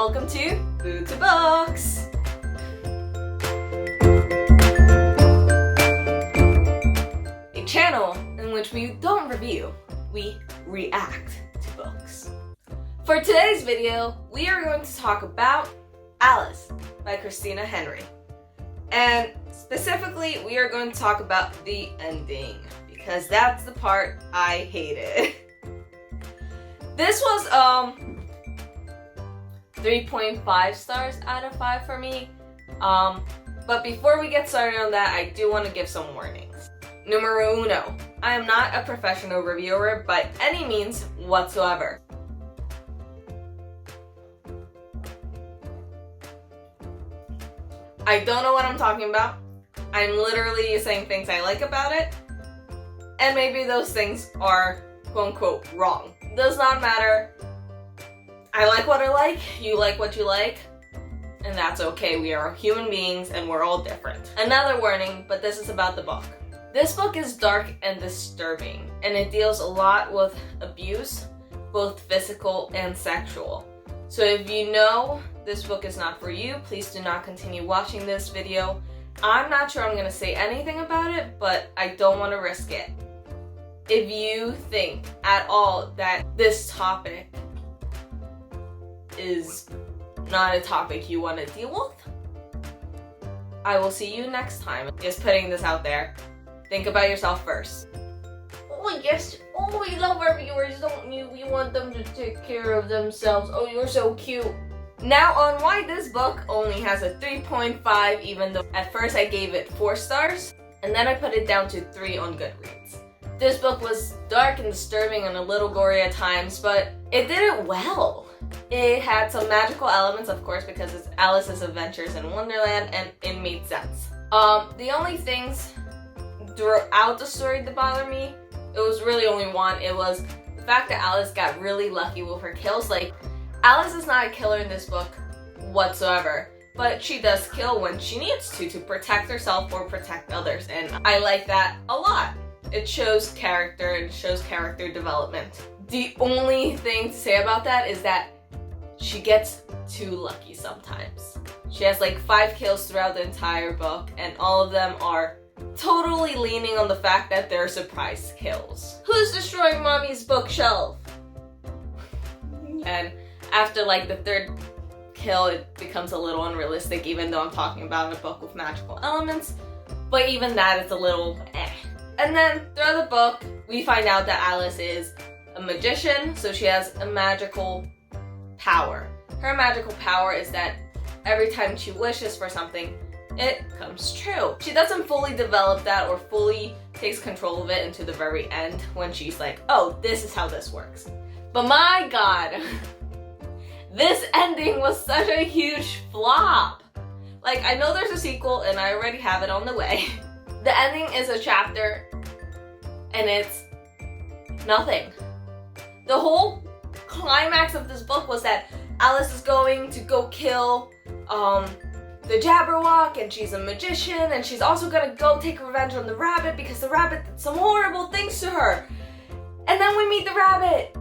welcome to Boo2books! A channel in which we don't review, we react to books. For today's video, we are going to talk about Alice by Christina Henry. And specifically, we are going to talk about the ending, because that's the part I hated. This was 3.5 stars out of 5 for me. But before we get started on that, I do want to give some warnings. Numero uno, I am not a professional reviewer by any means whatsoever. I don't know what I'm talking about. I'm literally saying things I like about it, and maybe those things are quote-unquote wrong. Does not matter. I like what I like, you like what you like, and that's okay. We are human beings and we're all different. Another warning, but this is about the book. This book is dark and disturbing, and it deals a lot with abuse, both physical and sexual. So if you know this book is not for you, please do not continue watching this video. I'm not sure I'm going to say anything about it, but I don't want to risk it. If you think at all that this topic is not a topic you want to deal with, I will see you next time. Just putting this out there. Think about yourself first. Oh yes, oh we love our viewers, don't you? We want them to take care of themselves. Oh, you're so cute. Now on why this book only has a 3.5, even though at first I gave it 4 stars, and then I put it down to 3 on Goodreads. This book was dark and disturbing and a little gory at times, but it did it well. It had some magical elements, of course, because it's Alice's Adventures in Wonderland, and it made sense. The only things throughout the story that bothered me, it was really only one. It was the fact that Alice got really lucky with her kills. Like, Alice is not a killer in this book whatsoever, but she does kill when she needs to protect herself or protect others, and I like that a lot. It shows character, it shows character development. The only thing to say about that is that she gets too lucky sometimes. She has like 5 kills throughout the entire book, and all of them are totally leaning on the fact that they're surprise kills. Who's destroying mommy's bookshelf? And after like the 3rd kill, it becomes a little unrealistic, even though I'm talking about a book with magical elements. But even that is a little eh. And then throughout the book, we find out that Alice is a magician, so she has a magical power. Her magical power is that every time she wishes for something, it comes true. She doesn't fully develop that or fully takes control of it until the very end when she's like, oh, this is how this works. But my god, this ending was such a huge flop. Like, I know there's a sequel and I already have it on the way. The ending is a chapter and it's nothing. The whole climax of this book was that Alice is going to go kill the Jabberwock, and she's a magician, and she's also gonna go take revenge on the rabbit because the rabbit did some horrible things to her. And then we meet the rabbit,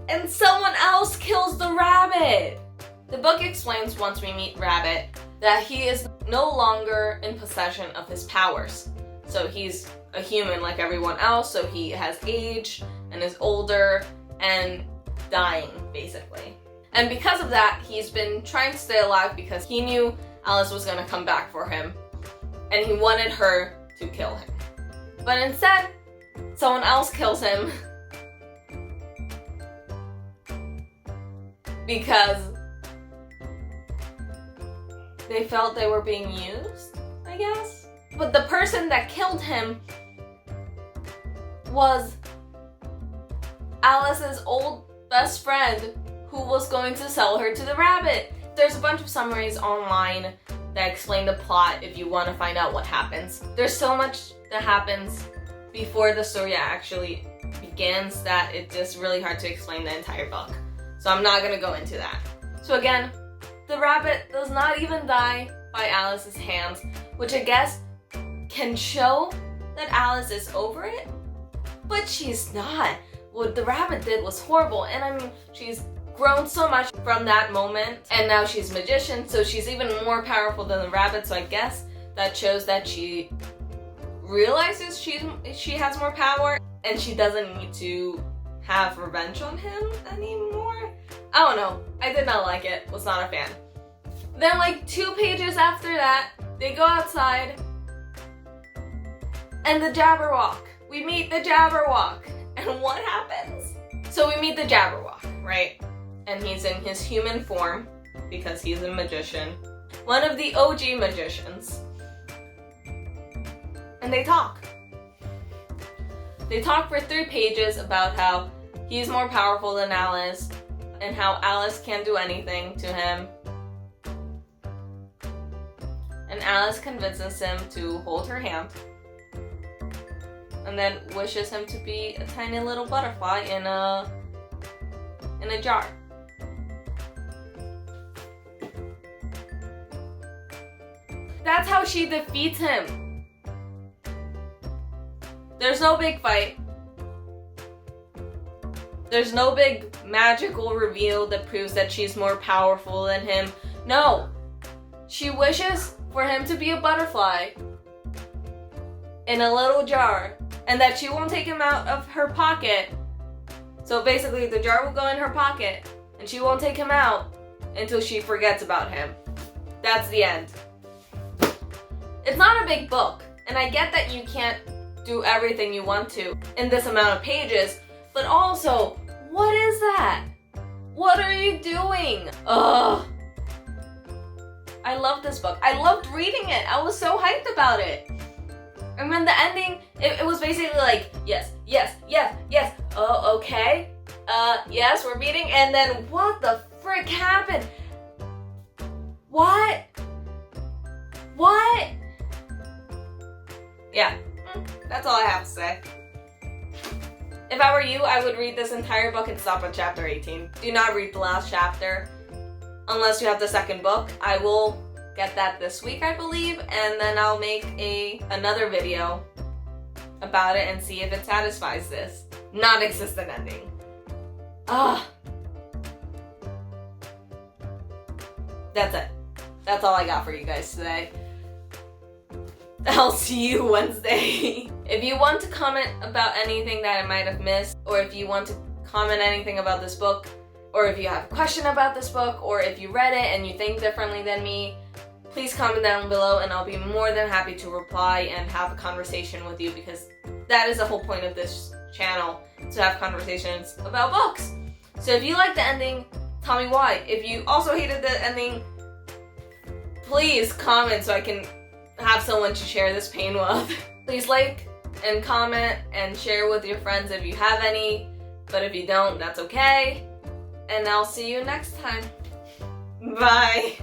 and someone else kills the rabbit. The book explains once we meet Rabbit that he is no longer in possession of his powers. So he's a human like everyone else, so he has aged and is older and dying, basically. And because of that, he's been trying to stay alive because he knew Alice was gonna come back for him, and he wanted her to kill him. But instead, someone else kills him because they felt they were being used, I guess? But the person that killed him was Alice's old best friend who was going to sell her to the rabbit. There's a bunch of summaries online that explain the plot if you want to find out what happens. There's so much that happens before the story actually begins that it's just really hard to explain the entire book. So I'm not going to go into that. So again, the rabbit does not even die by Alice's hands, which I guess can show that Alice is over it, but she's not. What the rabbit did was horrible, and I mean, she's grown so much from that moment, and now she's a magician, so she's even more powerful than the rabbit, so I guess that shows that she realizes she has more power, and she doesn't need to have revenge on him anymore. I don't know. I did not like it. Was not a fan. Then like 2 pages after that, they go outside, and the Jabberwock. We meet the Jabberwock. And what happens? So we meet the Jabberwock, right? And he's in his human form, because he's a magician. One of the OG magicians. And they talk. They talk for 3 pages about how he's more powerful than Alice, and how Alice can't do anything to him. And Alice convinces him to hold her hand, and then wishes him to be a tiny little butterfly in a jar. That's how she defeats him. There's no big fight. There's no big magical reveal that proves that she's more powerful than him. No! She wishes for him to be a butterfly in a little jar, and that she won't take him out of her pocket. So basically the jar will go in her pocket, and she won't take him out until she forgets about him. That's the end. It's not a big book, and I get that you can't do everything you want to in this amount of pages, but also, what is that? What are you doing? Ugh. I love this book. I loved reading it. I was so hyped about it. And then the ending, it was basically like, yes, yes, yes, yes. Oh, okay. Yes, we're meeting. And then what the frick happened? What? What? Yeah, that's all I have to say. If I were you, I would read this entire book and stop at chapter 18. Do not read the last chapter unless you have the second book. I will get that this week, I believe, and then I'll make another video about it and see if it satisfies this non-existent ending. That's it. That's all I got for you guys today. I'll see you Wednesday. If you want to comment about anything that I might have missed, or if you want to comment anything about this book, or if you have a question about this book, or if you read it and you think differently than me, please comment down below and I'll be more than happy to reply and have a conversation with you, because that is the whole point of this channel, to have conversations about books. So if you like the ending, tell me why. If you also hated the ending, please comment so I can have someone to share this pain with. Please like and comment and share with your friends if you have any, but if you don't, that's okay. And I'll see you next time. Bye.